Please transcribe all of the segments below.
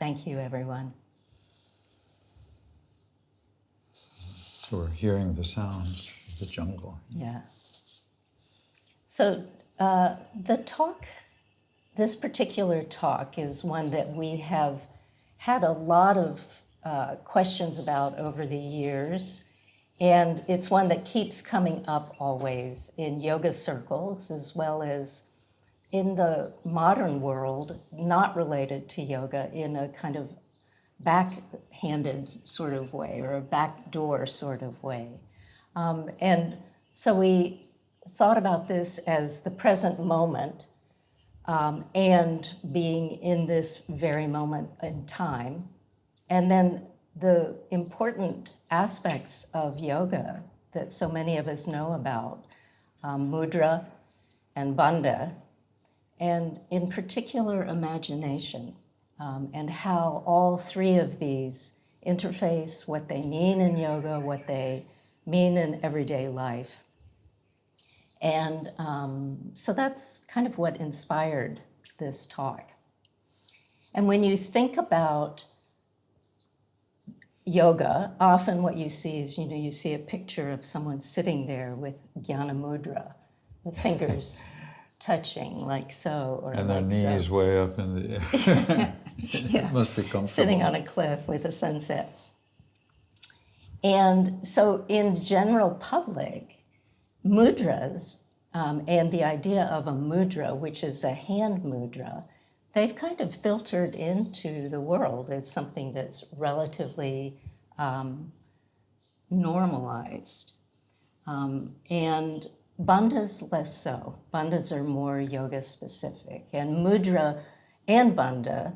Thank you, everyone. So we're hearing the sounds of the jungle. Yeah. So this particular talk is one that we have had a lot of questions about over the years. And it's one that keeps coming up always in yoga circles, as well as in the modern world, not related to yoga, in a kind of backhanded sort of way, or a backdoor sort of way. And so we thought about this as the present moment, and being in this very moment in time. And then the important aspects of yoga that so many of us know about, Mudra and Bandha, and in particular imagination, and how all three of these interface, what they mean in yoga, what they mean in everyday life. And so that's kind of what inspired this talk. And when you think about yoga, often what you see is, you see a picture of someone sitting there with Jnana Mudra, the fingers touching like so, or and their like knees so. way up in the air. Yeah. It must be comfortable. Sitting on a cliff with a sunset. And so in general public, mudras, and the idea of a mudra, which is a hand mudra, they've kind of filtered into the world as something that's relatively normalized. And bandhas less so. Bandhas are more yoga specific. And mudra and bandha,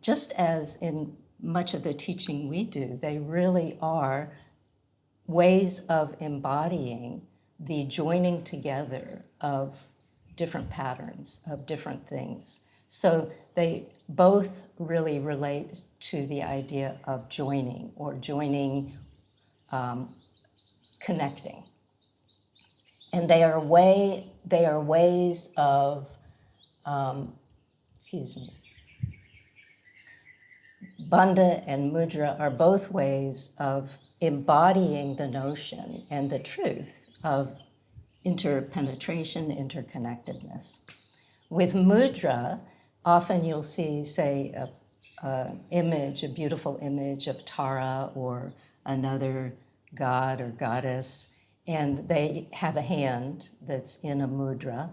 just as in much of the teaching we do, they really are ways of embodying the joining together of different patterns, of different things. So they both really relate to the idea of joining, or joining, connecting. And they are ways of, Bandha and Mudra are both ways of embodying the notion and the truth of interpenetration, interconnectedness. With Mudra, often you'll see, say, a beautiful image of Tara or another god or goddess, and they have a hand that's in a mudra.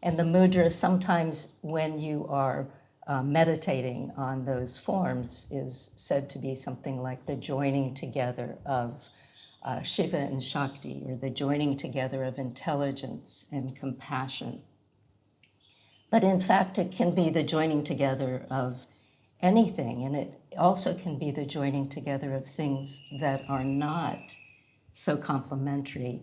And the mudra, sometimes when you are meditating on those forms, is said to be something like the joining together of Shiva and Shakti, or the joining together of intelligence and compassion. But in fact, it can be the joining together of anything, and it also can be the joining together of things that are not so complementary.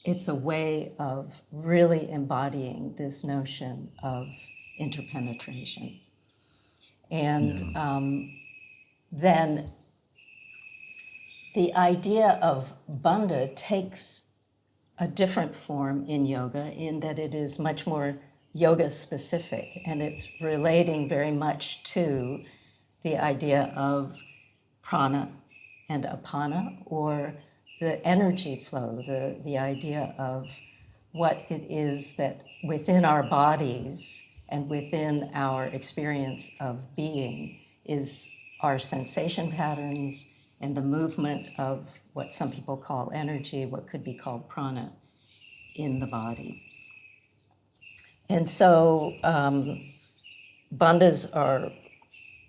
It's a way of really embodying this notion of interpenetration. And then the idea of bandha takes a different form in yoga, in that it is much more yoga specific, and it's relating very much to the idea of prana and apana, or the energy flow, the idea of what it is that within our bodies and within our experience of being is our sensation patterns and the movement of what some people call energy, what could be called prana in the body. And so bandhas are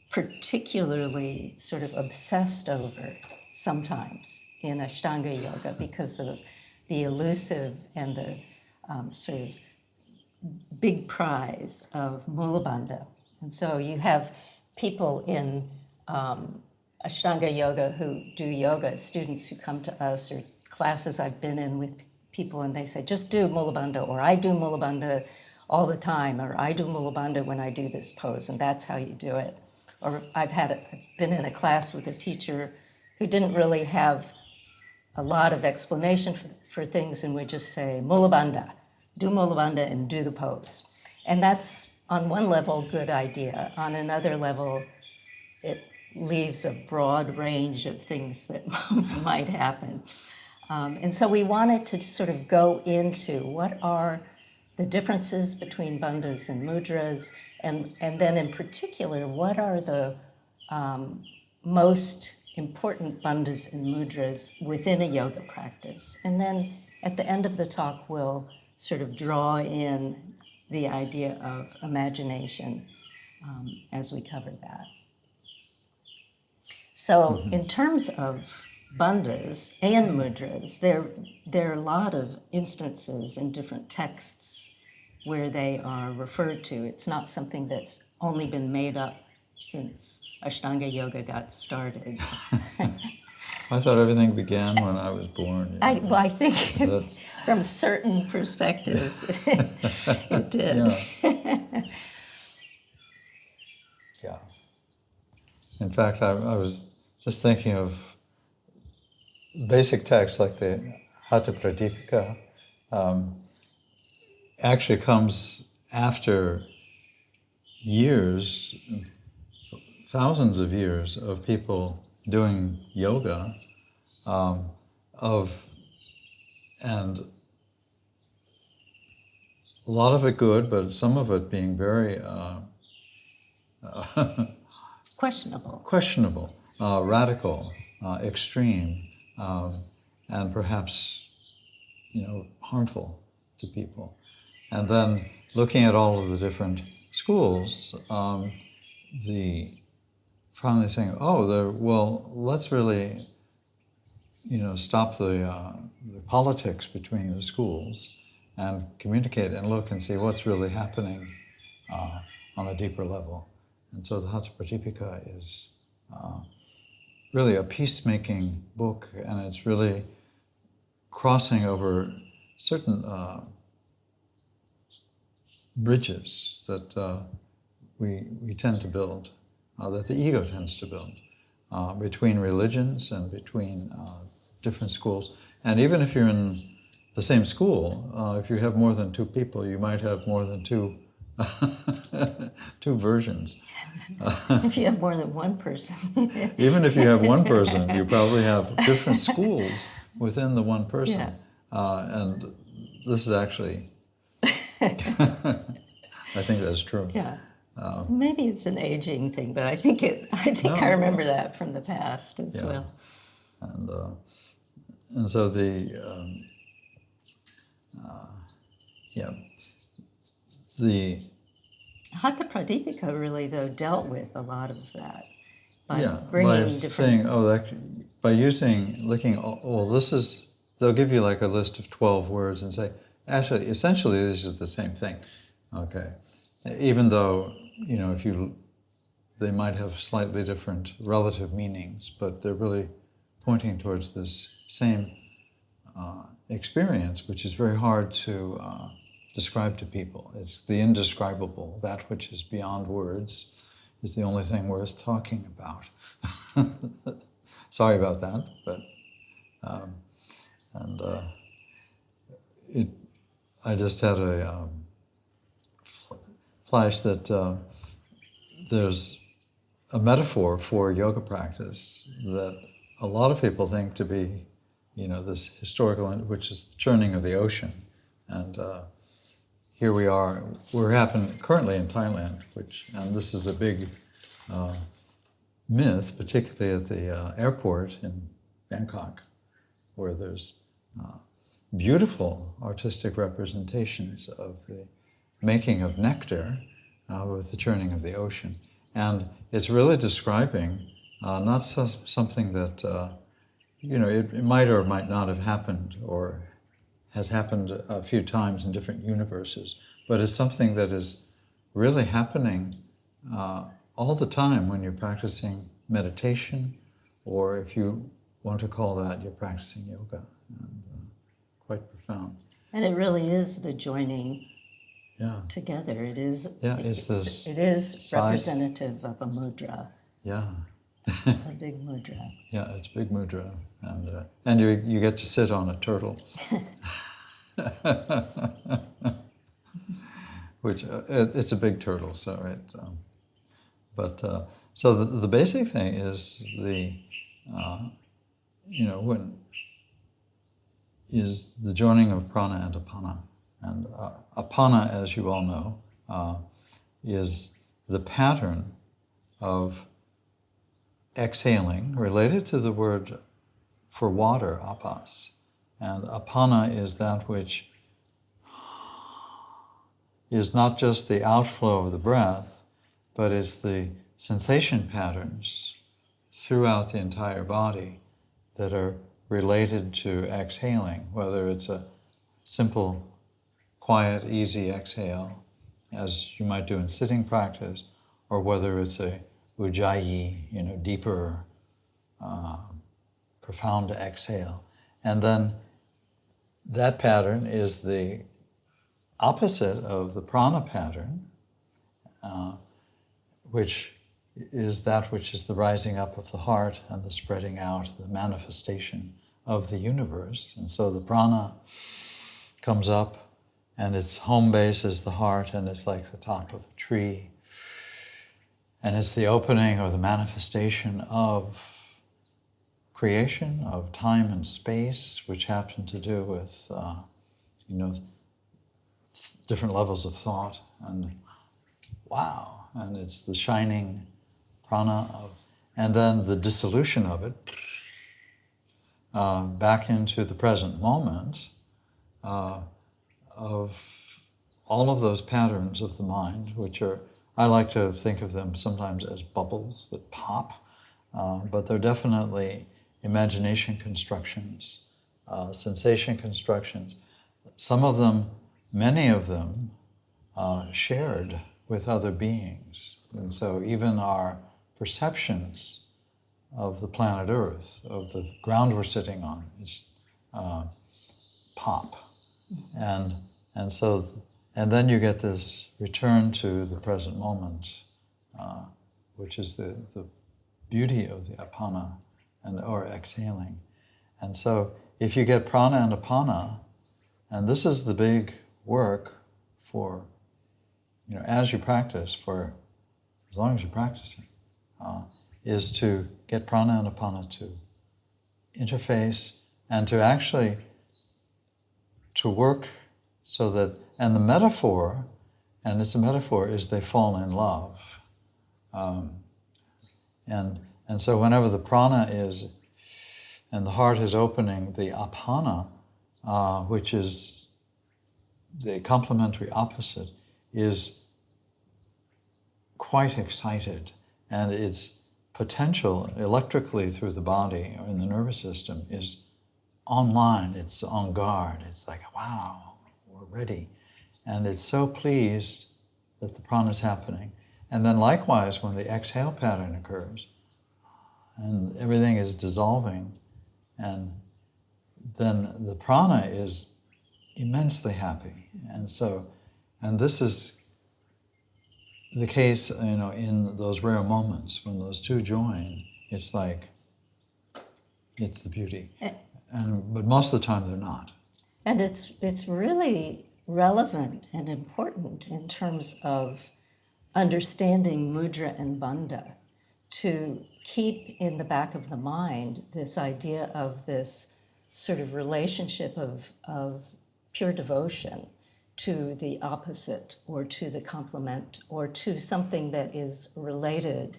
particularly sort of obsessed over sometimes in Ashtanga yoga because of the elusive and the sort of big prize of Mulabandha. And so you have people in Ashtanga yoga who do yoga, students who come to us, or classes I've been in with people, and they say, just do Mulabandha, or I do Mulabandha all the time, or I do Mulabandha when I do this pose, and that's how you do it. Or I've been in a class with a teacher who didn't really have a lot of explanation for things, and we just say, Mulabandha, do Mulabandha and do the pose. And that's on one level, good idea. On another level, it leaves a broad range of things that might happen. And so we wanted to sort of go into what are the differences between bandhas and mudras, and then in particular, what are the most important bandhas and mudras within a yoga practice. And then at the end of the talk, we'll sort of draw in the idea of imagination as we cover that. So in terms of bandhas and mudras, there are a lot of instances in different texts where they are referred to. It's not something that's only been made up since Ashtanga Yoga got started. I thought everything began when I was born. I think from certain perspectives, it did. Yeah. In fact, I was just thinking of basic texts like the Hatha Pradipika actually comes after years, thousands of years of people doing yoga, and a lot of it good, but some of it being very questionable, radical, extreme, and perhaps, harmful to people. And then looking at all of the different schools, finally saying, let's really, stop the politics between the schools and communicate and look and see what's really happening on a deeper level. And so the Hatha Pradipika is really a peacemaking book, and it's really crossing over certain bridges that we tend to build, that the ego tends to build, between religions and between different schools. And even if you're in the same school, if you have more than two people, you might have more than two versions. If you have more than one person. Even if you have one person, you probably have different schools within the one person. Yeah. And this is actually, I think that's true. Yeah. Maybe it's an aging thing, but I think I remember that from the past as well. And so the Hatha Pradipika really, though, dealt with a lot of that by bringing different... they'll give you like a list of 12 words and say, actually, essentially, this is the same thing, okay? Even though, they might have slightly different relative meanings, but they're really pointing towards this same experience, which is very hard to describe to people. It's the indescribable, that which is beyond words, is the only thing worth talking about. Sorry about that, but I just had a flash that there's a metaphor for yoga practice that a lot of people think to be, this historical, which is the churning of the ocean. And here we are, we're currently in Thailand, and this is a big myth, particularly at the airport in Bangkok, where there's beautiful artistic representations of the making of nectar with the churning of the ocean. And it's really describing not something that, it might or might not have happened or has happened a few times in different universes, but it's something that is really happening all the time when you're practicing meditation, or if you want to call that, you're practicing yoga. And, quite profound. And it really is the joining together. It is. Yeah, it's this. It is representative of a mudra. Yeah. A big mudra. Yeah, it's big mudra, and you get to sit on a turtle, which it's a big turtle, so it. So the basic thing is is the joining of prana and apana, and apana, as you all know, is the pattern of exhaling related to the word for water, apas, and apana is that which is not just the outflow of the breath, but it's the sensation patterns throughout the entire body that are related to exhaling, whether it's a simple, quiet, easy exhale, as you might do in sitting practice, or whether it's a ujjayi, deeper, profound exhale. And then that pattern is the opposite of the prana pattern, which is that which is the rising up of the heart and the spreading out, the manifestation of the universe. And so the prana comes up, and its home base is the heart, and it's like the top of a tree. And it's the opening or the manifestation of creation, of time and space, which happen to do with, different levels of thought. And wow, and it's the shining prana and then the dissolution of it back into the present moment of all of those patterns of the mind, which are, I like to think of them sometimes as bubbles that pop, but they're definitely imagination constructions, sensation constructions. Some of them, many of them, shared with other beings. And so even our perceptions of the planet Earth, of the ground we're sitting on, is pop. And then you get this return to the present moment, which is the beauty of the apana or exhaling. And so if you get prana and apana, and this is the big work for, as you practice, for as long as you're practicing, is to get prana and apana to interface and to actually to work so that, and the metaphor, and it's a metaphor, is they fall in love. And so whenever the prana is, and the heart is opening, the apana, which is the complementary opposite, is quite excited, and its potential electrically through the body or in the nervous system is online, it's on guard. It's like, wow, we're ready. And it's so pleased that the prana is happening. And then likewise, when the exhale pattern occurs, and everything is dissolving, and then the prana is immensely happy. And this is the case, in those rare moments when those two join. It's like, it's the beauty. But most of the time they're not. And it's really relevant and important in terms of understanding mudra and bandha, to keep in the back of the mind this idea of this sort of relationship of pure devotion to the opposite or to the complement or to something that is related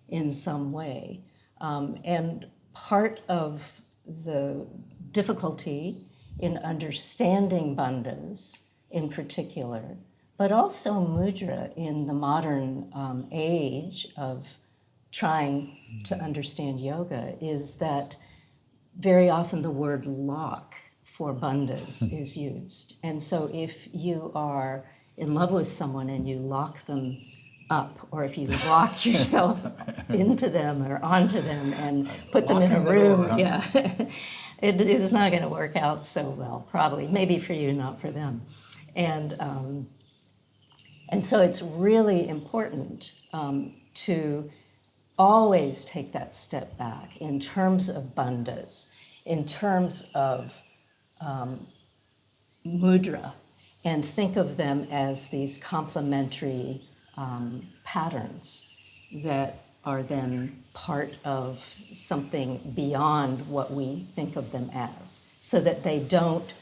in some way. And part of the difficulty in understanding bandhas in particular, but also mudra in the modern age of trying to understand yoga, is that very often the word lock for bandhas is used. And so if you are in love with someone and you lock them up, or if you lock yourself into them or onto them and put them in a room, it is not going to work out so well, probably. Maybe for you, not for them. And so it's really important to always take that step back in terms of bandhas, in terms of mudra, and think of them as these complementary patterns that are then part of something beyond what we think of them as, so that they don't,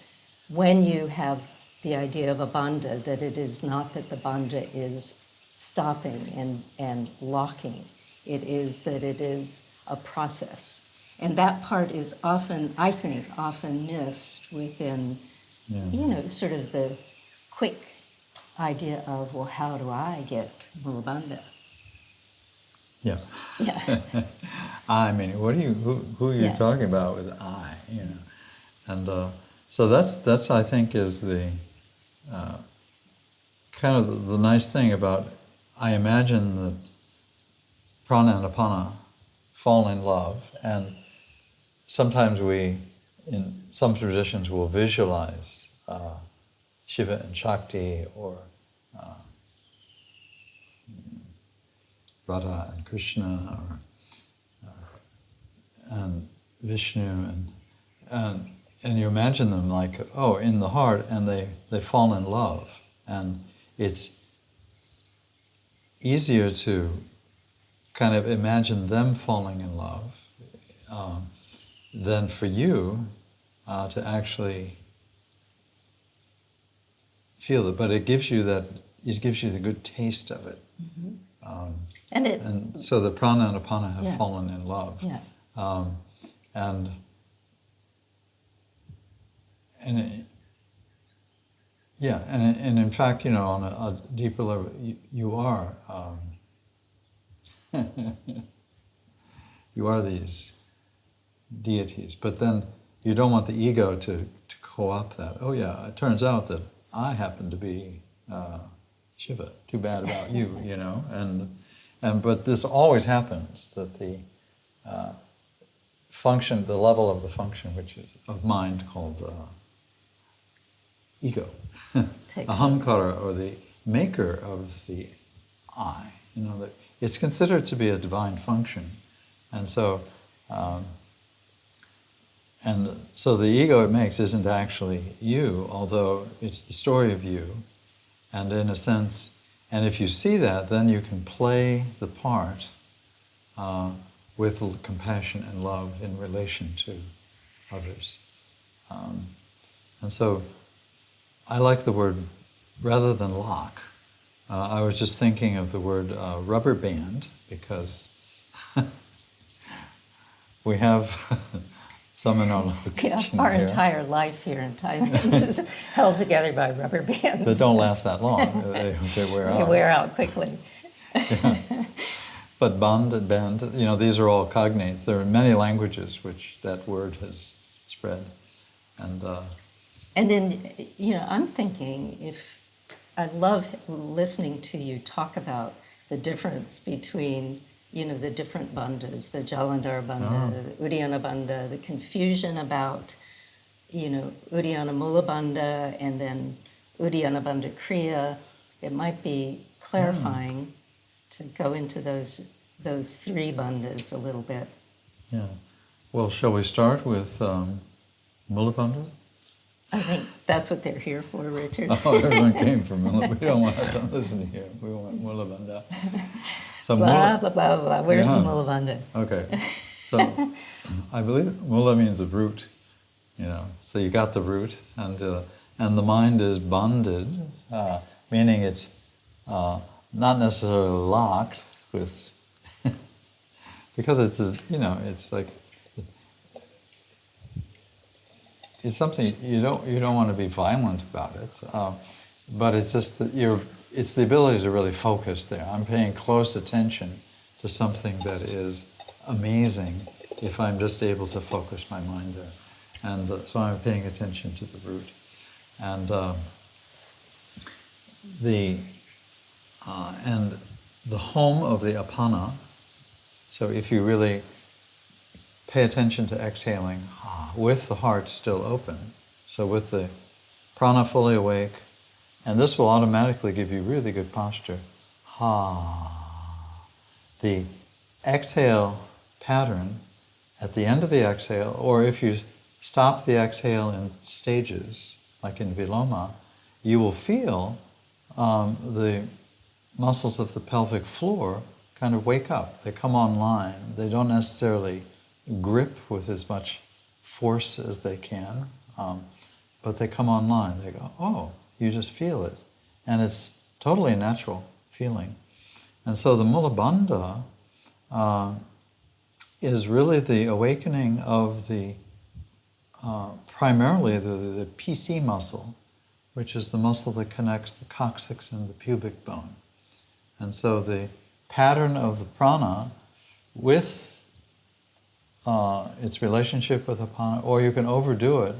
when you have the idea of a bandha, that it is not that the bandha is stopping and locking. It is that it is a process. And that part is often, I think, often missed within, sort of the quick idea of, well, how do I get Mulabandha? Yeah. Yeah. I mean, who are you Yeah. talking about with I? And so that's I think is the kind of the nice thing about. I imagine that prana and apana fall in love, and sometimes we, in some traditions, will visualize Shiva and Shakti, or Radha and Krishna, or and Vishnu, and you imagine them like, oh, in the heart, and they fall in love, and it's easier to kind of imagine them falling in love than for you to actually feel it. But it gives you the good taste of it. And so the prana and apana have fallen in love. Yeah. And in fact, on a deeper level, you are you are these deities. But then you don't want the ego to co-opt that. Oh yeah, it turns out that I happen to be Shiva. Too bad about you, and but this always happens, that the function, the level of the function, which is of mind, called ego, ahamkara, or the maker of the I. That it's considered to be a divine function, and so the ego it makes isn't actually you, although it's the story of you, and in a sense, and if you see that, then you can play the part with compassion and love in relation to others. And so I like the word, rather than lock, I was just thinking of the word rubber band, because we have some in our location our here entire life here in Thailand is held together by rubber bands. that don't last that long. They wear out. They wear out quickly. But band and band, these are all cognates. There are many languages which that word has spread. And then, I'm thinking, I love listening to you talk about the difference between, the different bandhas, the Jalandhara bandha, the Uddiyana bandha, the confusion about, Uddiyana Mulabandha and then Uddiyana bandha Kriya. It might be clarifying to go into those three bandhas a little bit. Yeah. Well, shall we start with Mulabandha? I think that's what they're here for, Richard. Oh, everyone came from Mulabandha. We don't want to listen to you. We want Mulabandha. So blah, blah, blah, blah. Where's the Mulabandha? Okay. So I believe Mula means a root, So you got the root, and the mind is bonded, meaning it's not necessarily locked with, because it's like, it's something you don't want to be violent about it, but it's just that it's the ability to really focus there. I'm paying close attention to something that is amazing if I'm just able to focus my mind there, and so I'm paying attention to the root, and the home of the apana. So if you really pay attention to exhaling with the heart still open, so with the prana fully awake, and this will automatically give you really good posture. The exhale pattern at the end of the exhale, or if you stop the exhale in stages, like in Viloma, you will feel the muscles of the pelvic floor kind of wake up. They come online. They don't necessarily grip with as much force as they can, but they come online. They go, oh, you just feel it. And it's totally natural feeling. And so the Mulabandha is really the awakening of the, primarily the PC muscle, which is the muscle that connects the coccyx and the pubic bone. And so the pattern of the prana with its relationship with apana, or you can overdo it,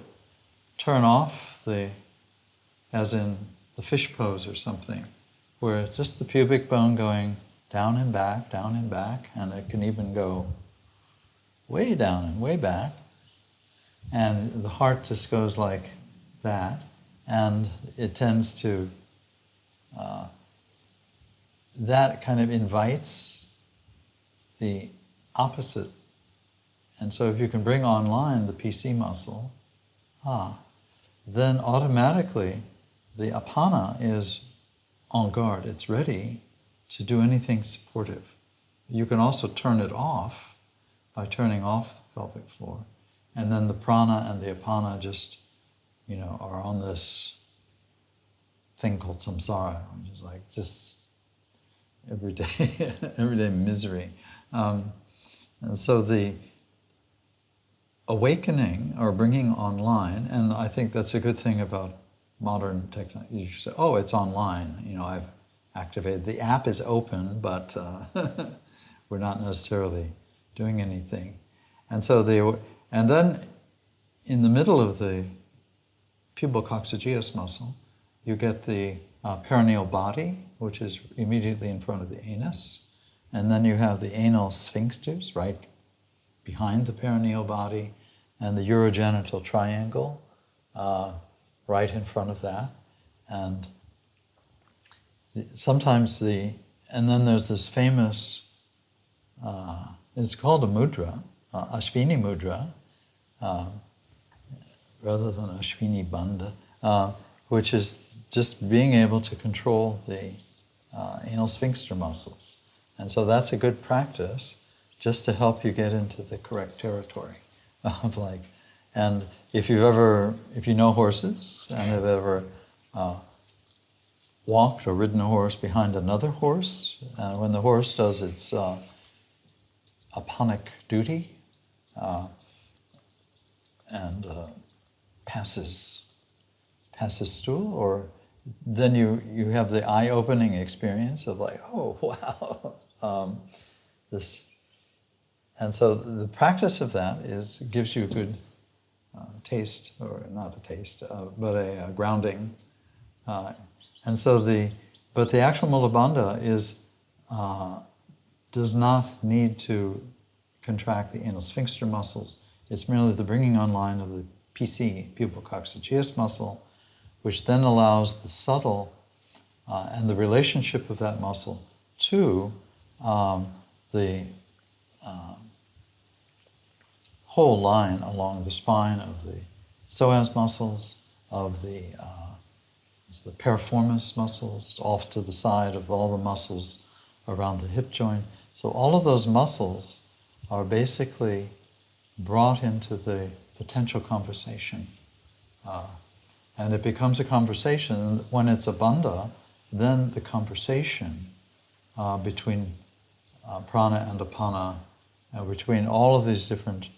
turn off as in the fish pose or something, where it's just the pubic bone going down and back, and it can even go way down and way back, and the heart just goes like that, and it tends to, that kind of invites the opposite. And so if you can bring online the PC muscle, then automatically the apana is en garde. It's ready to do anything supportive. You can also turn it off by turning off the pelvic floor. And then the prana and the apana just, are on this thing called samsara, which is like just everyday misery. And so the awakening or bringing online, and I think that's a good thing about modern technology. You say, oh, it's online. I've activated. The app is open, but we're not necessarily doing anything. And so and then in the middle of the pubococcygeus muscle, you get the perineal body, which is immediately in front of the anus. And then you have the anal sphincters right behind the perineal body, and the urogenital triangle right in front of that. And sometimes and then there's this famous, it's called a mudra, Ashvini mudra, rather than Ashvini bandha, which is just being able to control the anal sphincter muscles. And so that's a good practice just to help you get into the correct territory of and if you know horses and have ever walked or ridden a horse behind another horse, when the horse does its aponic duty and passes stool, or then you have the eye-opening experience of oh wow, this. And so the practice of that gives you a good taste, or not a taste, but a grounding. And so but the actual Mulabandha does not need to contract the anal sphincter muscles. It's merely the bringing online of the PC, pubococcygeus muscle, which then allows the subtle and the relationship of that muscle to the whole line along the spine of the psoas muscles, of the piriformis muscles, off to the side of all the muscles around the hip joint. So all of those muscles are basically brought into the potential conversation. And it becomes a conversation. When it's a bandha, then the conversation between prana and apana, between all of these different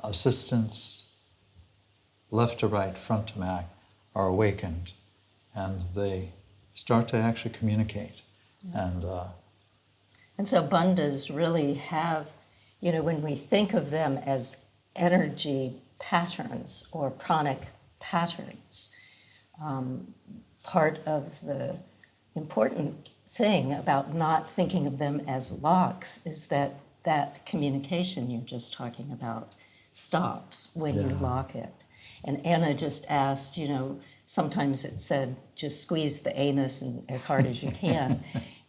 assistants, left to right, front to back, are awakened, and they start to actually communicate. And so bandhas really have, when we think of them as energy patterns or pranic patterns, part of the important thing about not thinking of them as locks is that communication you're just talking about stops when you lock it. And Anna just asked, sometimes it said, just squeeze the anus as hard as you can.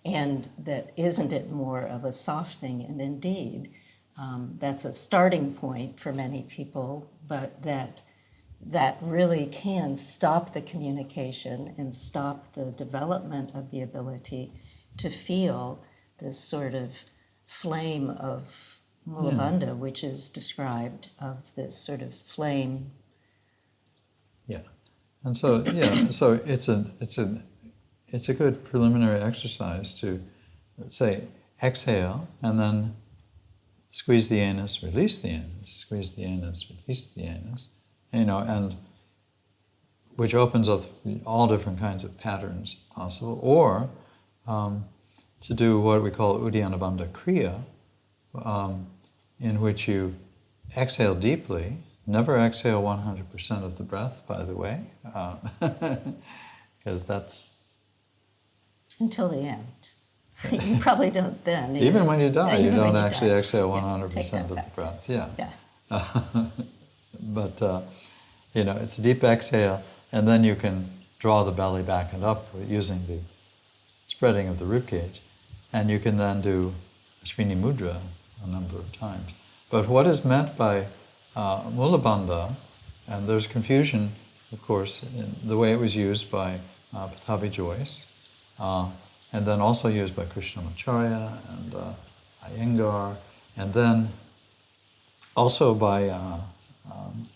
And that isn't it more of a soft thing? And indeed, that's a starting point for many people, but that that really can stop the communication and stop the development of the ability to feel this sort of flame of Mulabandha, which is described of this sort of flame. Yeah, and so so it's a good preliminary exercise to say exhale and then squeeze the anus, release the anus, squeeze the anus, release the anus, and which opens up all different kinds of patterns possible, or to do what we call Uddiyana Bandha Kriya, in which you exhale deeply. Never exhale 100% of the breath, by the way, because that's... Until the end. You probably don't then. Even when you die, you don't actually exhale Yeah, 100% of the breath. Yeah. Yeah. But, it's a deep exhale, and then you can draw the belly back and up using the spreading of the ribcage. And you can then do Ashwini Mudra a number of times. But what is meant by Mulabandha, and there's confusion, of course, in the way it was used by Pattabhi Jois, and then also used by Krishnamacharya and Iyengar, and then also by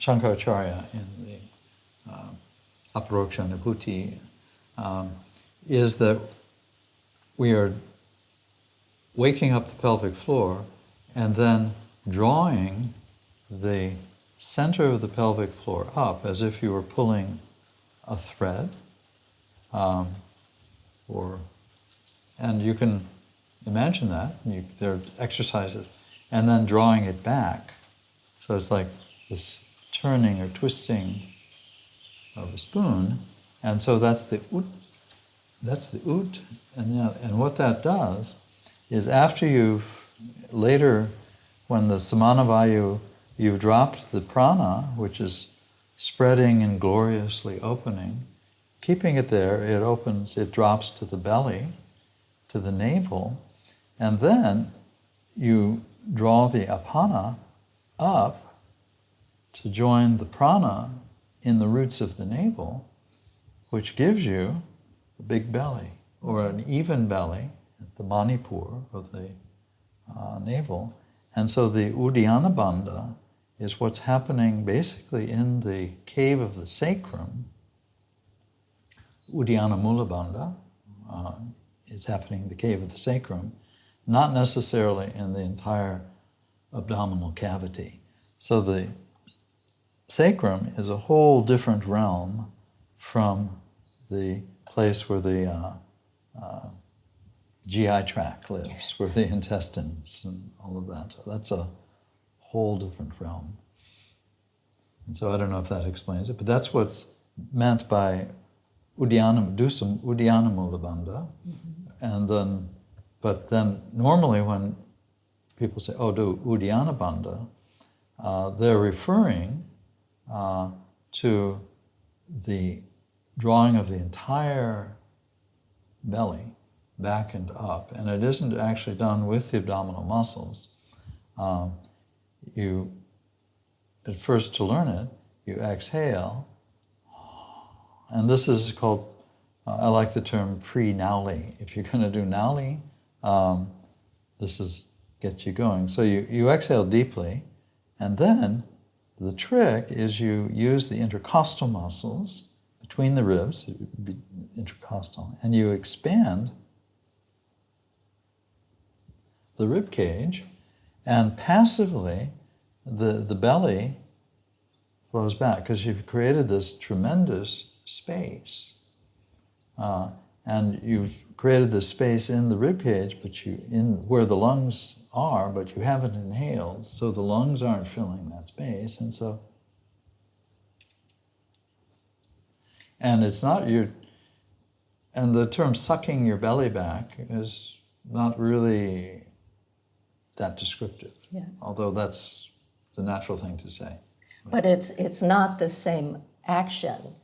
Shankaracharya in the Aparoksha Nibhuti, is that we are waking up the pelvic floor and then drawing the center of the pelvic floor up as if you were pulling a thread, and you can imagine that. There are exercises, and then drawing it back. So it's like this turning or twisting of a spoon, and so that's the ut. That's the ut, and what that does is after you've later, when the samanavayu, you've dropped the prana, which is spreading and gloriously opening, keeping it there, it opens, it drops to the belly, to the navel, and then you draw the apana up to join the prana in the roots of the navel, which gives you a big belly, or an even belly at the manipur of the navel. And so the Uddiyana Bandha is what's happening basically in the cave of the sacrum. Uddiyana Mulabandha is happening in the cave of the sacrum, not necessarily in the entire abdominal cavity. So the sacrum is a whole different realm from the place where the GI tract lives, where the intestines and all of that. That's a whole different realm. And so I don't know if that explains it, but that's what's meant by Uddiyana, do some Uddiyana Mulabandha, and then, but then normally when people say, oh, do Uddiyana Bandha, they're referring to the drawing of the entire belly back and up, and it isn't actually done with the abdominal muscles. You, at first to learn it, you exhale, and this is called, I like the term pre-nauli. If you're going to do nauli, this is get you going. So you exhale deeply, and then the trick is you use the intercostal muscles between the ribs, it would be intercostal, and you expand the rib cage, and passively the belly flows back because you've created this tremendous space, and you've created this space in the rib cage, but in where the lungs are, but you haven't inhaled, so the lungs aren't filling that space, and so. And it's not and the term sucking your belly back is not really that descriptive, although that's the natural thing to say. But it's not the same action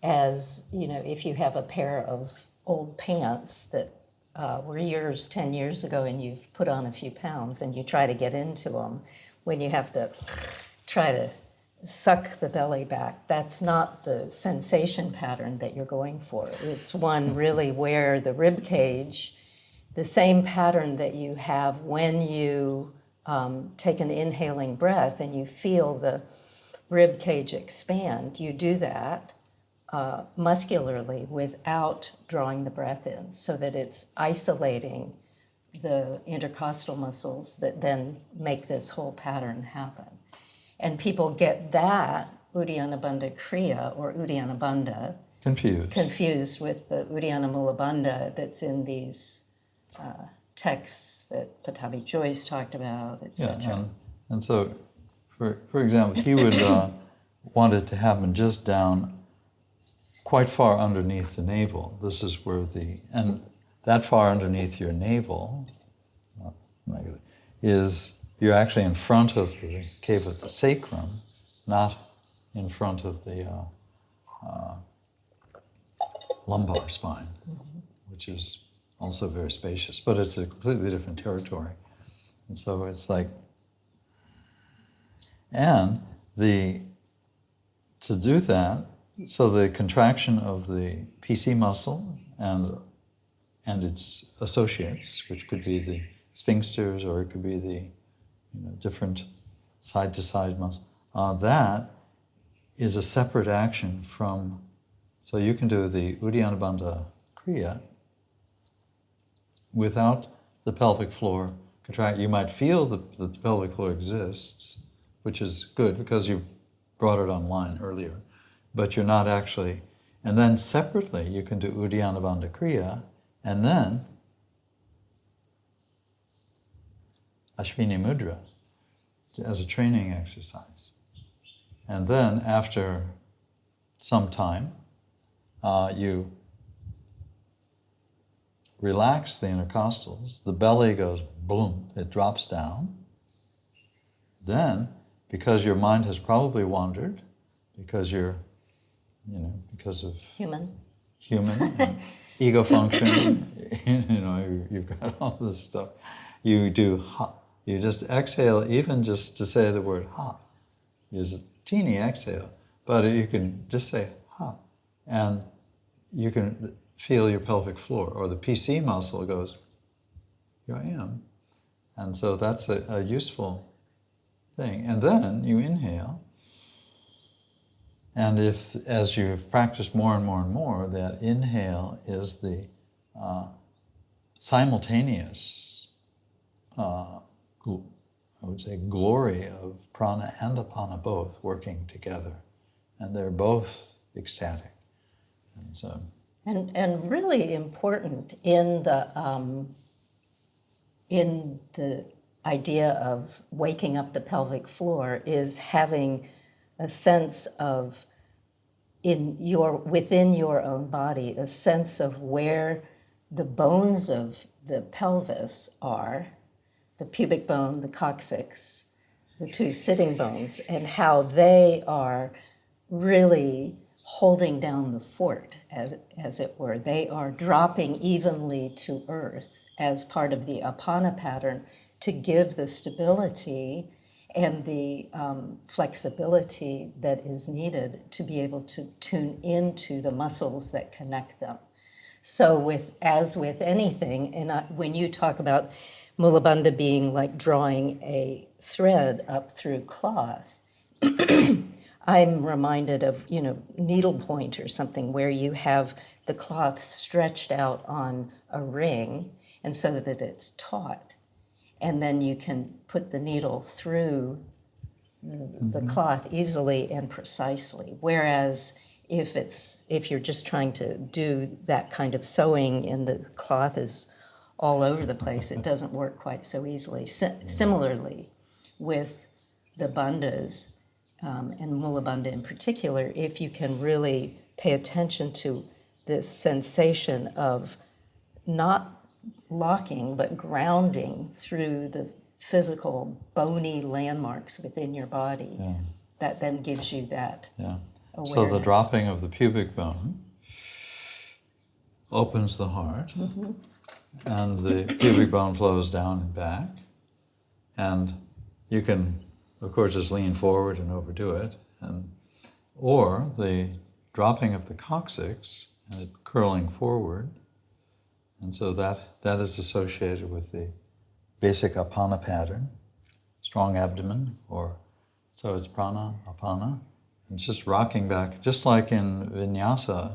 as, if you have a pair of old pants that were yours 10 years ago and you've put on a few pounds and you try to get into them, when you have to try to suck the belly back, that's not the sensation pattern that you're going for. It's one really where the rib cage, the same pattern that you have when you take an inhaling breath and you feel the rib cage expand, you do that muscularly without drawing the breath in, so that it's isolating the intercostal muscles that then make this whole pattern happen. And people get that Uddiyana Bandha Kriya or Uddiyana Bandha confused with the Uddiyana Mulabandha that's in these texts that Pattabhi Joyce talked about, etc. Yeah, and so, for example, he would want it to happen just down quite far underneath the navel. This is where and that far underneath your navel is, you're actually in front of the cave of the sacrum, not in front of the lumbar spine, which is also very spacious, but it's a completely different territory. And so it's like, and to do that, so the contraction of the PC muscle and its associates, which could be the sphincters or it could be the different side-to-side muscles, that is a separate action from, so you can do the Uddiyana Bandha Kriya without the pelvic floor contract. You might feel that the pelvic floor exists, which is good because you brought it online earlier, but you're not actually, and then separately you can do Uddiyana Bandha Kriya, and then Ashwini Mudra as a training exercise. And then after some time, you relax the intercostals, the belly goes boom, it drops down. Then, because your mind has probably wandered, because you're, because of human and ego function, you've got all this stuff. You do ha. You just exhale, even just to say the word ha. Use a teeny exhale, but you can just say ha, and you can feel your pelvic floor, or the PC muscle goes, here I am. And so that's a useful thing. And then you inhale, and if, as you've practiced more and more and more, that inhale is the simultaneous I would say glory of prana and apana both working together, and they're both ecstatic. And so, and really important in the idea of waking up the pelvic floor is having a sense of within your own body, a sense of where the bones of the pelvis are, the pubic bone, the coccyx, the two sitting bones, and how they are really holding down the fort, as it were. They are dropping evenly to earth as part of the apana pattern to give the stability and the flexibility that is needed to be able to tune into the muscles that connect them. So as with anything, and when you talk about Mulabandha being like drawing a thread up through cloth, I'm reminded of, needlepoint or something where you have the cloth stretched out on a ring, and so that it's taut. And then you can put the needle through the cloth easily and precisely. Whereas if you're just trying to do that kind of sewing and the cloth is all over the place, it doesn't work quite so easily. Similarly, with the bandhas, and Mulabandha in particular, if you can really pay attention to this sensation of not locking, but grounding through the physical bony landmarks within your body, that then gives you that awareness. So the dropping of the pubic bone opens the heart, and the pubic bone flows down and back, and you can, of course, just lean forward and overdo it, Or the dropping of the coccyx and it curling forward. And so that is associated with the basic apana pattern, strong abdomen, or so it's prana, apana. It's just rocking back, just like in vinyasa,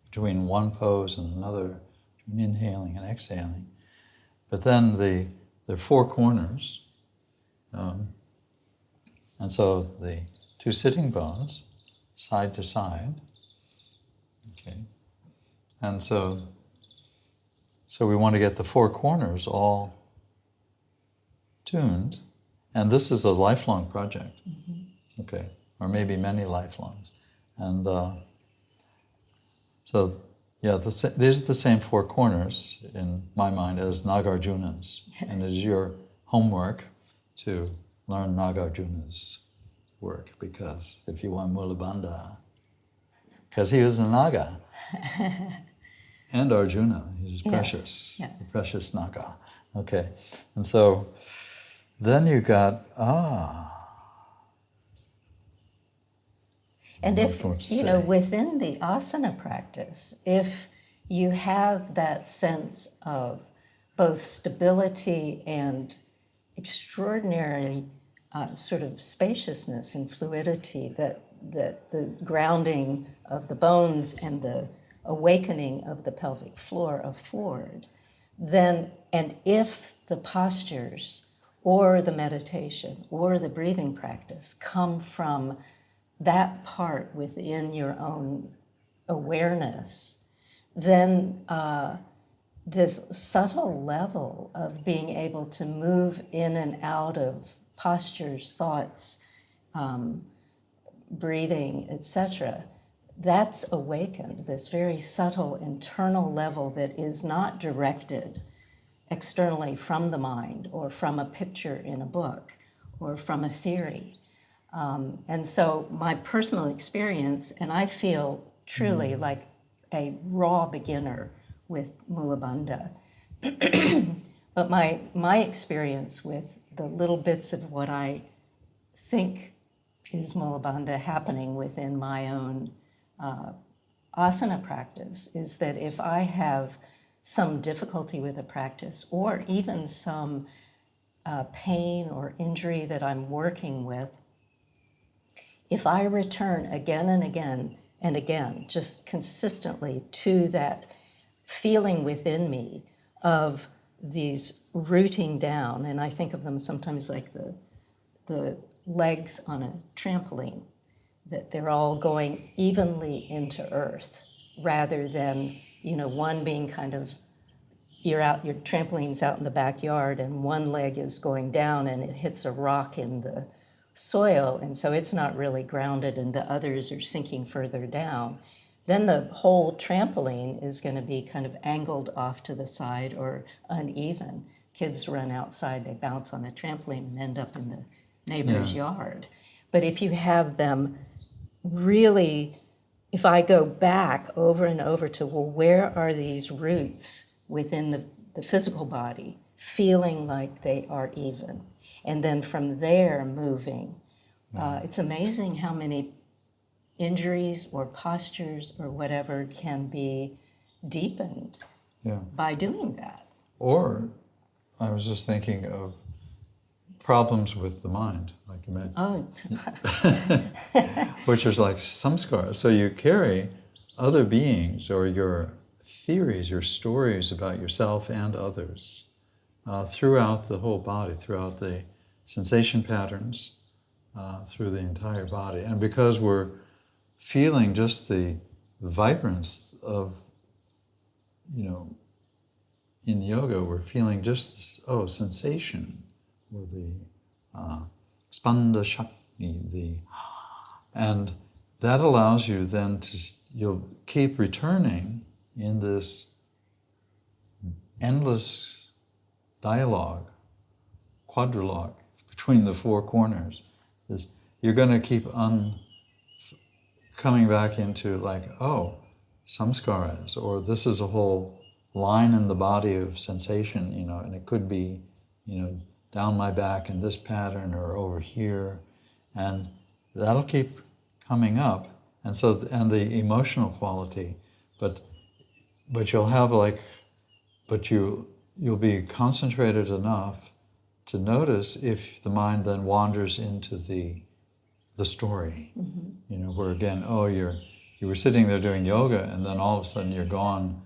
between one pose and another, between inhaling and exhaling. But then the four corners, and so the two sitting bones, side to side, okay, and so we want to get the four corners all tuned, and this is a lifelong project, okay, or maybe many lifelongs, and so yeah, these are the same four corners in my mind as Nagarjuna's, and it is your homework to learn Nagarjuna's work, because if you want Mulabandha, because he was a Naga, and Arjuna, he's precious, the precious Naga. Okay, and so then you got, And if, within the asana practice, if you have that sense of both stability and extraordinary sort of spaciousness and fluidity, that the grounding of the bones and the awakening of the pelvic floor afford, then, and if the postures or the meditation or the breathing practice come from that part within your own awareness, then this subtle level of being able to move in and out of postures, thoughts, breathing, etc., that's awakened, this very subtle internal level that is not directed externally from the mind or from a picture in a book or from a theory. And so my personal experience, and I feel truly like a raw beginner with Mulabandha, but my experience with the little bits of what I think is Mulabandha happening within my own asana practice is that if I have some difficulty with a practice or even some pain or injury that I'm working with, if I return again and again and again, just consistently to that feeling within me of these rooting down, and I think of them sometimes like the legs on a trampoline, that they're all going evenly into earth rather than, one being kind of, your trampoline's out in the backyard and one leg is going down and it hits a rock in the soil, and so it's not really grounded and the others are sinking further down. Then the whole trampoline is going to be kind of angled off to the side or uneven. Kids run outside, they bounce on the trampoline and end up in the neighbor's yard. But if you have them really, if I go back over and over to, well, where are these roots within the physical body, feeling like they are even? And then from there, moving. It's amazing how many injuries or postures or whatever can be deepened by doing that. Or I was just thinking of problems with the mind, like you mentioned. Which is like samskara. So you carry other beings or your theories, your stories about yourself and others throughout the whole body, throughout the sensation patterns, through the entire body. And because we're feeling just the vibrance of, in yoga, we're feeling just this, sensation, or the spanda shakti, and that allows you then you'll keep returning in this endless dialogue, quadrilogue, between the four corners. You're going to keep coming back into samskaras, or this is a whole line in the body of sensation, and it could be, down my back in this pattern or over here, and that'll keep coming up, and so and the emotional quality, but you'll have like, but you'll be concentrated enough to notice if the mind then wanders into the story, you know, where again, oh, you were sitting there doing yoga, and then all of a sudden you're gone,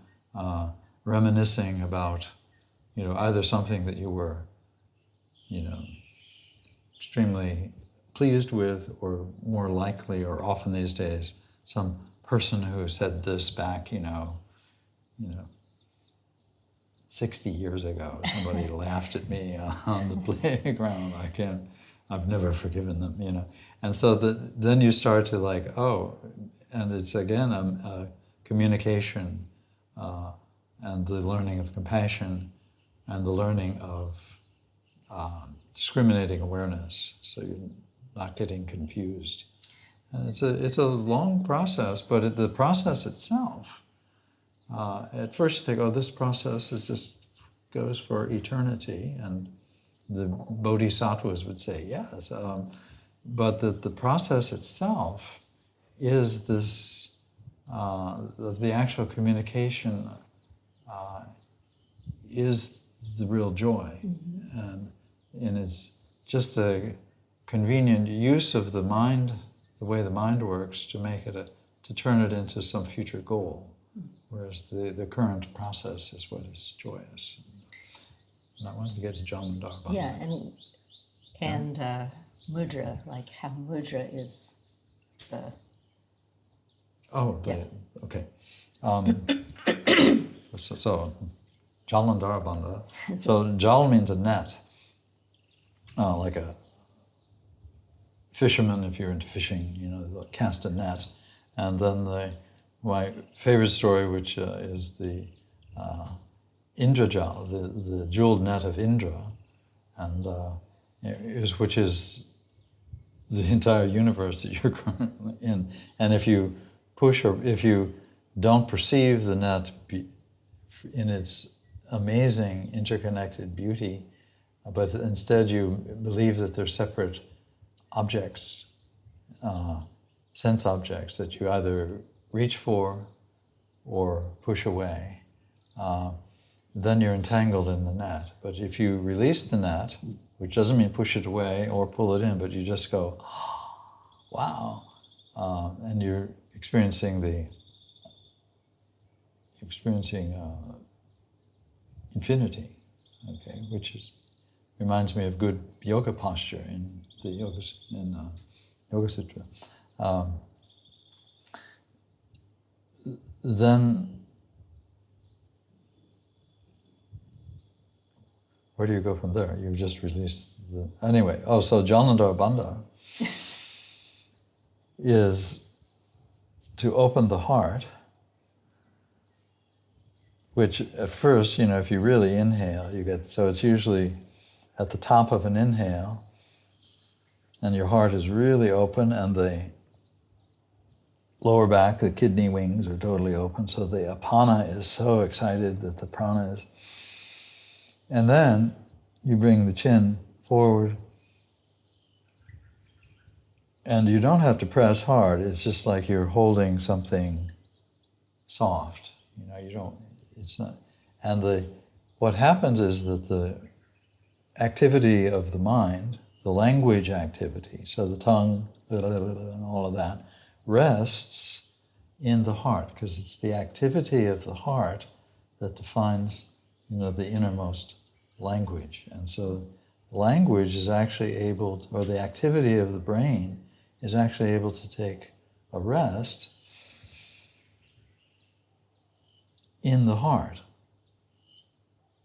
reminiscing about, you know, either something that you were, you know, extremely pleased with, or more likely, or often these days, some person who said this back, you know, 60 years ago. Somebody laughed at me on the playground. I've never forgiven them, you know. And so then you start to like, oh, and it's again a communication and the learning of compassion and the learning of discriminating awareness, so you're not getting confused. And it's a long process, but the process itself, at first you think, oh, this process goes for eternity, and the bodhisattvas would say yes, but the process itself is this, the actual communication is the real joy, and it's just a convenient use of the mind, the way the mind works, to make it to turn it into some future goal, whereas the current process is what is joyous. And I wanted to get to Jalandhara. Yeah, and mudra, like how mudra is the... Oh, yeah. Okay. So Jalandhara Bandha. So Jal means a net, like a fisherman, if you're into fishing, you know, they'll cast a net. And then my favorite story, which is the Indrajal, the jeweled net of Indra, and which is the entire universe that you're currently in. And if you push, or if you don't perceive the net in its amazing interconnected beauty, but instead you believe that they're separate objects, sense objects that you either reach for or push away, then you're entangled in the net. But if you release the net, which doesn't mean push it away or pull it in, but you just go, oh, wow, and you're experiencing infinity, okay, which reminds me of good yoga posture in the Yoga Sutra. Then, where do you go from there? You've just released anyway. Oh, so Jalandhara Bandha is to open the heart, which at first, you know, if you really inhale, so it's usually at the top of an inhale, and your heart is really open, and the lower back, the kidney wings are totally open, so the apana is so excited that the prana is. And then you bring the chin forward, and you don't have to press hard. It's just like you're holding something soft. You know, it's not. And what happens is that the activity of the mind, the language activity, so the tongue and all of that, rests in the heart, because it's the activity of the heart that defines, you know, the innermost language. And so language is actually able to, or the activity of the brain is actually able to take a rest in the heart.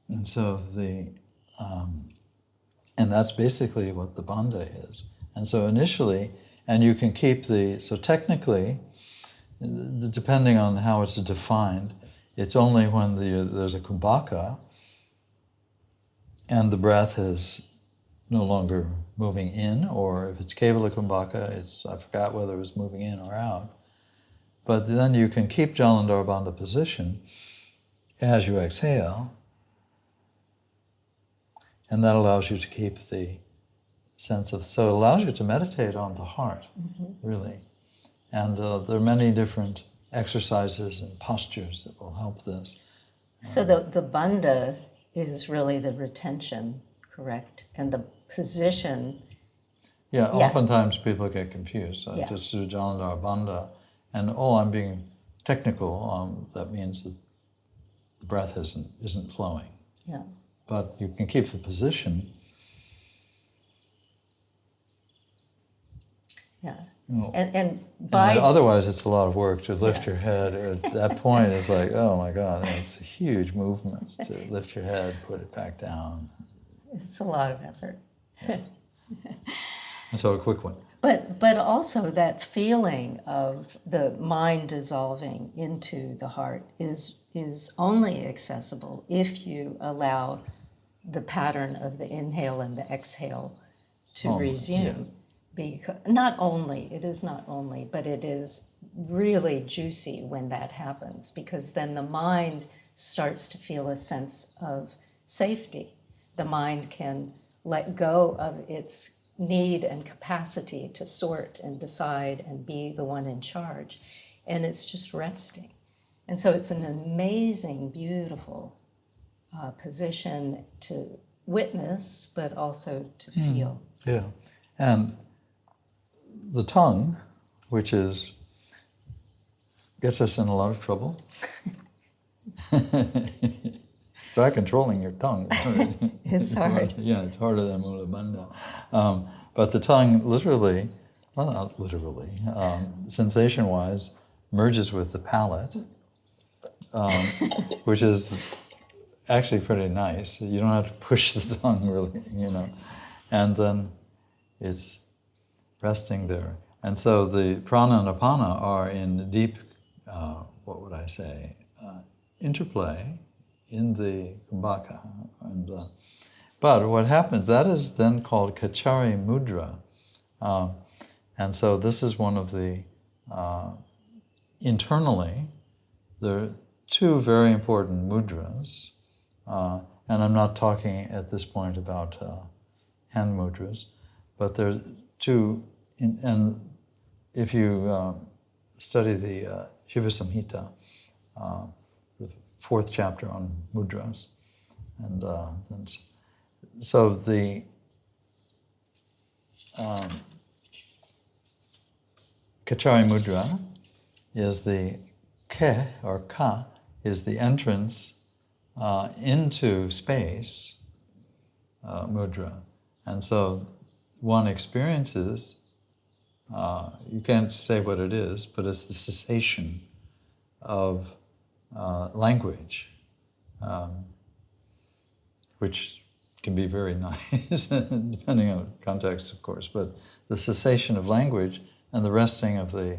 And so and that's basically what the bandha is. And so initially, and you can keep so technically, depending on how it's defined, it's only when there's a kumbhaka and the breath is no longer moving in, or if it's kevala kumbhaka, I forgot whether it was moving in or out. But then you can keep Jalandhara Bandha position as you exhale, and that allows you to keep the sense of, so it allows you to meditate on the heart, really. And there are many different exercises and postures that will help this. So the bandha is really the retention, correct? And the position. Yeah, Yeah. oftentimes people get confused. Yeah. Just do Jalandhara Bandha, and I'm being technical. That means that the breath isn't flowing. Yeah. But you can keep the position. Yeah. You know, And by otherwise, it's a lot of work to lift your head. At that point, it's like, oh my God, it's a huge movement to lift your head, put it back down. it's a lot of effort. And so a quick one. But also that feeling of the mind dissolving into the heart is only accessible if you allow the pattern of the inhale and the exhale to resume. Yeah. Because it is not only, but it is really juicy when that happens, because then the mind starts to feel a sense of safety. The mind can let go of its need and capacity to sort and decide and be the one in charge, and it's just resting. And so it's an amazing, beautiful position to witness, but also to feel. Yeah. And the tongue, which gets us in a lot of trouble. Try controlling your tongue. It's hard. Yeah, it's harder than Mulabandha. But the tongue literally, well, not literally, sensation-wise, merges with the palate, which is actually pretty nice. You don't have to push the tongue really, and then it's resting there. And so the prana and apana are in deep, interplay in the kumbhaka. But what happens, that is then called kachari mudra. And so this is one of the, internally, there are two very important mudras. And I'm not talking at this point about hand mudras, but there are two, and if you study the Shiva Samhita, the fourth chapter on mudras, and so the Kachari mudra is the ke or ka is the entrance into space mudra, and so one experiences. You can't say what it is, but it's the cessation of language, which can be very nice, depending on context, of course, but the cessation of language and the resting of the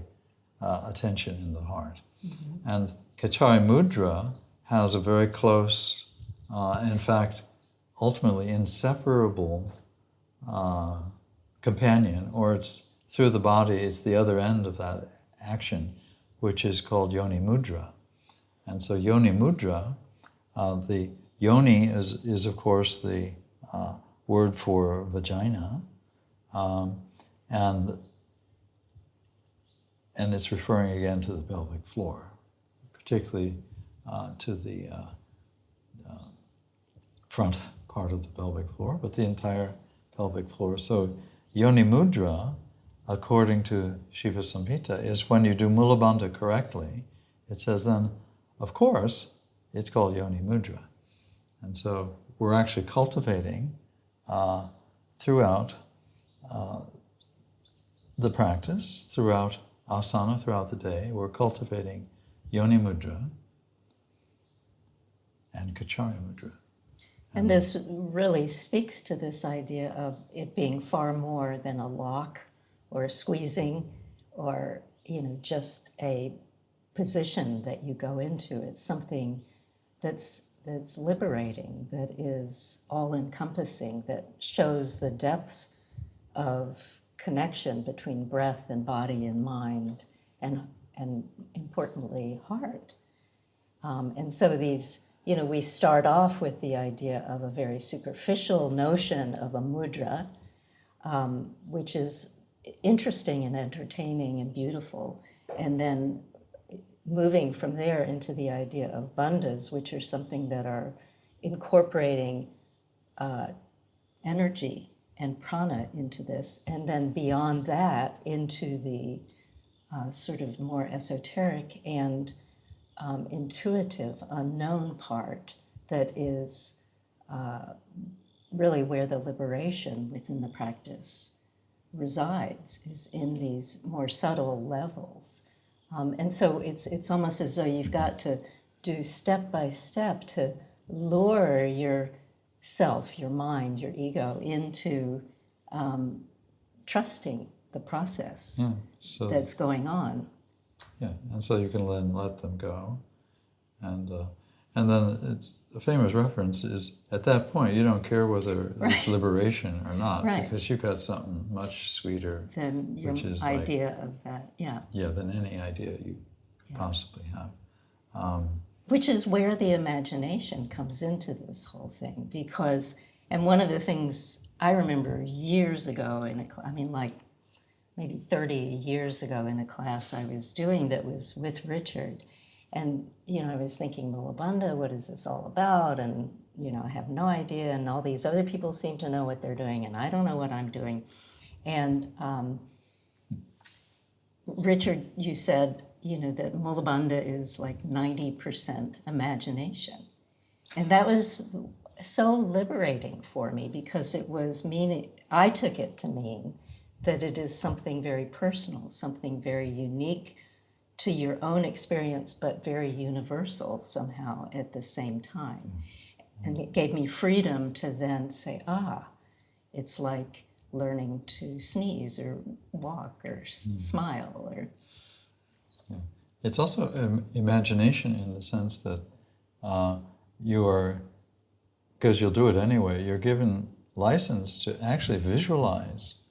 attention in the heart. Mm-hmm. And Kachari Mudra has a very close, in fact, ultimately inseparable companion, or it's through the body, it's the other end of that action, which is called Yoni Mudra. And so Yoni Mudra, the Yoni is of course the word for vagina, and it's referring again to the pelvic floor, particularly to the front part of the pelvic floor, but the entire pelvic floor. So Yoni Mudra, according to Shiva Samhita, is when you do Mulabandha correctly, it says then, of course, it's called Yoni Mudra. And so we're actually cultivating throughout the practice, throughout asana, throughout the day, we're cultivating Yoni Mudra and Kachari Mudra. And this really speaks to this idea of it being far more than a lock or a squeezing or, just a position that you go into. It's something that's liberating, that is all-encompassing, that shows the depth of connection between breath and body and mind and importantly, heart. And so these, we start off with the idea of a very superficial notion of a mudra, which is interesting and entertaining and beautiful. And then moving from there into the idea of bandhas, which are something that are incorporating energy and prana into this, and then beyond that into the sort of more esoteric and intuitive, unknown part that is really where the liberation within the practice resides, is in these more subtle levels. And so it's almost as though you've got to do step by step to lure yourself, your mind, your ego into trusting the process So that's going on. yeah, and so you can then let them go, and then it's a famous reference is at that point you don't care whether it's liberation or not, Right. because you've got something much sweeter Then your which is idea of that, than any idea you possibly have. Which is where the imagination comes into this whole thing, because, and one of the things I remember years ago like maybe 30 years ago in a class I was doing that was with Richard, and I was thinking, Mulabandha, what is this all about? And I have no idea, and all these other people seem to know what they're doing, and I don't know what I'm doing. And Richard, you said, that Mulabandha is like 90% imagination. And that was so liberating for me, because it was meaning, I took it to mean that it is something very personal, something very unique to your own experience, but very universal somehow at the same time. And it gave me freedom to then say, it's like learning to sneeze or walk or smile or... It's also imagination in the sense that you are, because you'll do it anyway, you're given license to actually visualize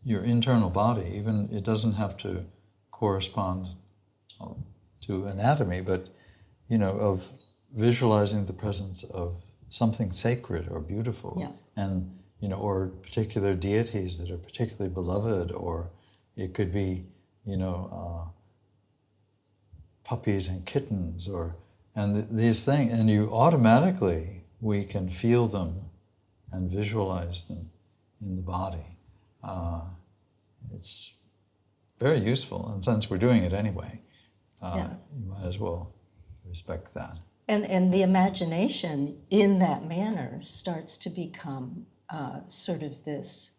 your internal body. Even it doesn't have to correspond to anatomy, but of visualizing the presence of something sacred or beautiful, and or particular deities that are particularly beloved, or it could be puppies and kittens, and these things, and we can feel them and visualize them in the body. It's very useful, and since we're doing it anyway, you might as well respect that. And the imagination in that manner starts to become sort of this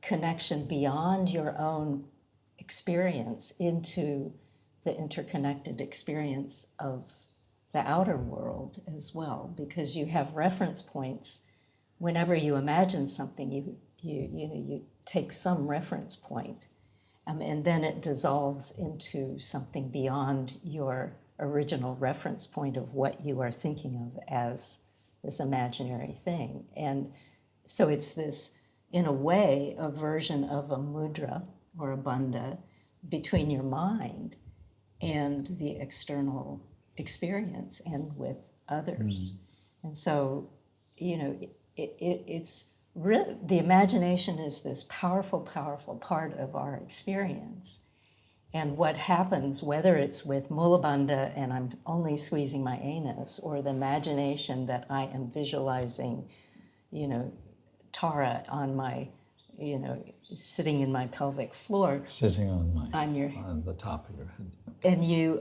connection beyond your own experience into the interconnected experience of the outer world as well, because you have reference points. Whenever you imagine something, you take some reference point, and then it dissolves into something beyond your original reference point of what you are thinking of as this imaginary thing. And so it's this, in a way, a version of a mudra or a bandha between your mind and the external experience and with others. And so, it's really, the imagination is this powerful, powerful part of our experience. And what happens, whether it's with Mulabandha and I'm only squeezing my anus, or the imagination that I am visualizing, Tara on my, sitting in my pelvic floor. Sitting on the top of your head. And you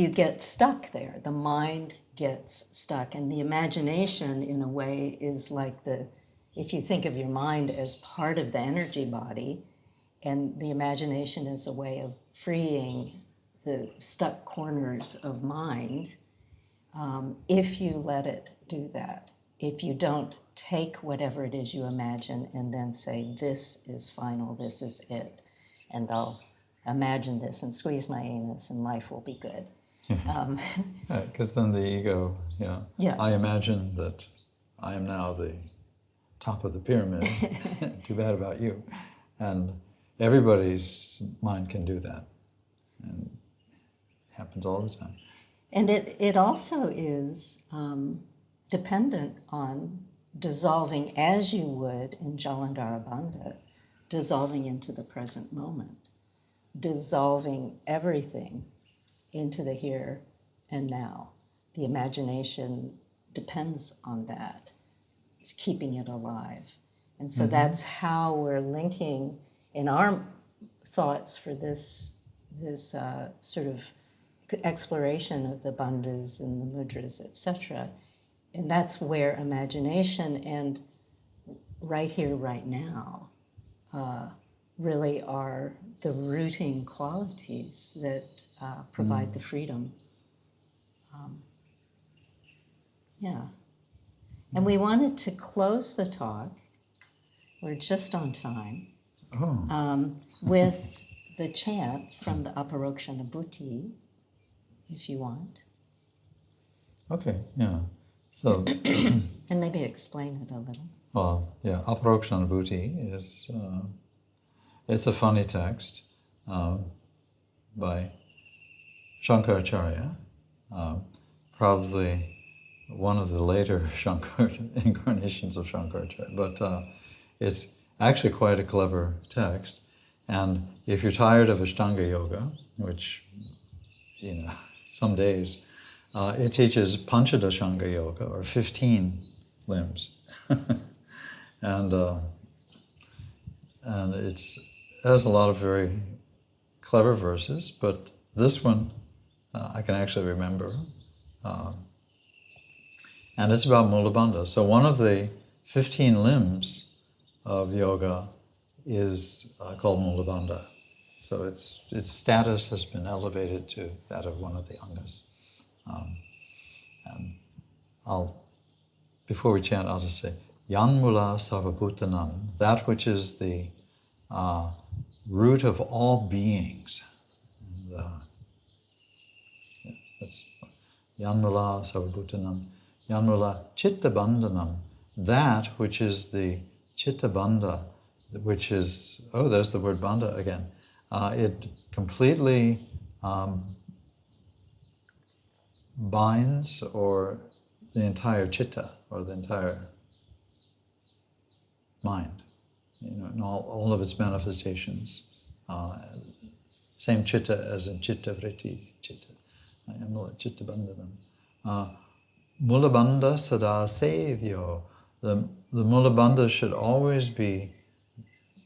get stuck there. The mind gets stuck. And the imagination, in a way, is like if you think of your mind as part of the energy body, and the imagination is a way of freeing the stuck corners of mind, if you let it do that. If you don't take whatever it is you imagine and then say, this is final, this is it, and I'll imagine this and squeeze my anus and life will be good. Because then the ego, I imagine that I am now the top of the pyramid. Too bad about you. And everybody's mind can do that. And it happens all the time. And it also is dependent on dissolving as you would in Jalandhara Bandha, dissolving into the present moment, dissolving everything into the here and now. The imagination depends on that. It's keeping it alive. And so that's how we're linking in our thoughts for this sort of exploration of the bandhas and the mudras, etc. And that's where imagination and right here, right now, really are the rooting qualities that provide the freedom. Yeah. And we wanted to close the talk, we're just on time, with the chant from the Aparokshana if you want. Okay, yeah. So, And maybe explain it a little. well, yeah, Aparokshana is, it's a funny text by Shankaracharya, probably one of the later incarnations of Shankaracharya, but it's actually quite a clever text. And if you're tired of Ashtanga Yoga, which, some days, it teaches Panchadashanga Yoga, or 15 limbs. and it has a lot of very clever verses, but this one I can actually remember. And it's about Mulabandha. So one of the 15 limbs of yoga is called Mulabandha. So its status has been elevated to that of one of the angas. And before we chant, I'll just say, Yanmula Sarvabhutanam, that which is the root of all beings. And, that's Yanmula Sarvabhutanam. Yanmula Chitta Bandhanam, that which is the Chitta Bandha, which is, there's the word Bandha again. It completely binds or the entire chitta, or the entire mind, in all of its manifestations. Same chitta as in chitta vritti, chitta. Chitta bandhanam. Mulabandha sada sevyo. The Mulabandha should always be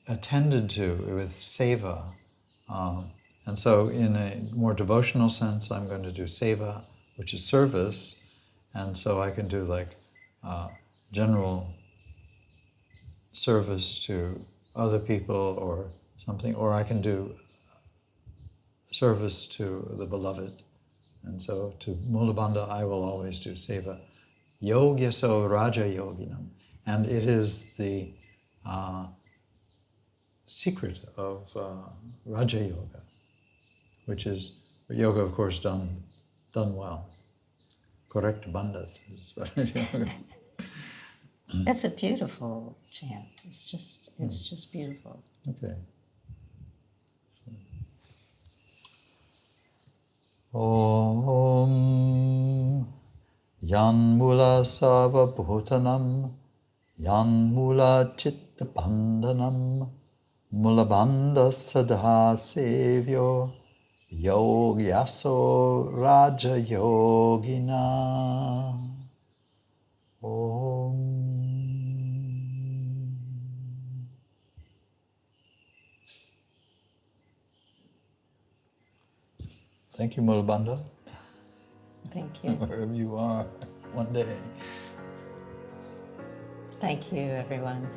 attended to with seva. And so in a more devotional sense, I'm going to do seva, which is service. And so I can do general service to other people or something, or I can do service to the beloved. And so to Mulabandha, I will always do seva. Yogyaso Raja Yoginam. And it is the secret of Raja Yoga, which is yoga, of course, done well. Correct bandhas is Raja Yoga. It's a beautiful chant. It's just beautiful. Okay. Om Yanmula Sava Bhutanam Yanmula Chitta Bandhanam Mulabandha Sadha Sevyo Yogyaso Raja Yogina. Om. Thank you, Mulabandha. Thank you. Wherever you are, one day. Thank you, everyone.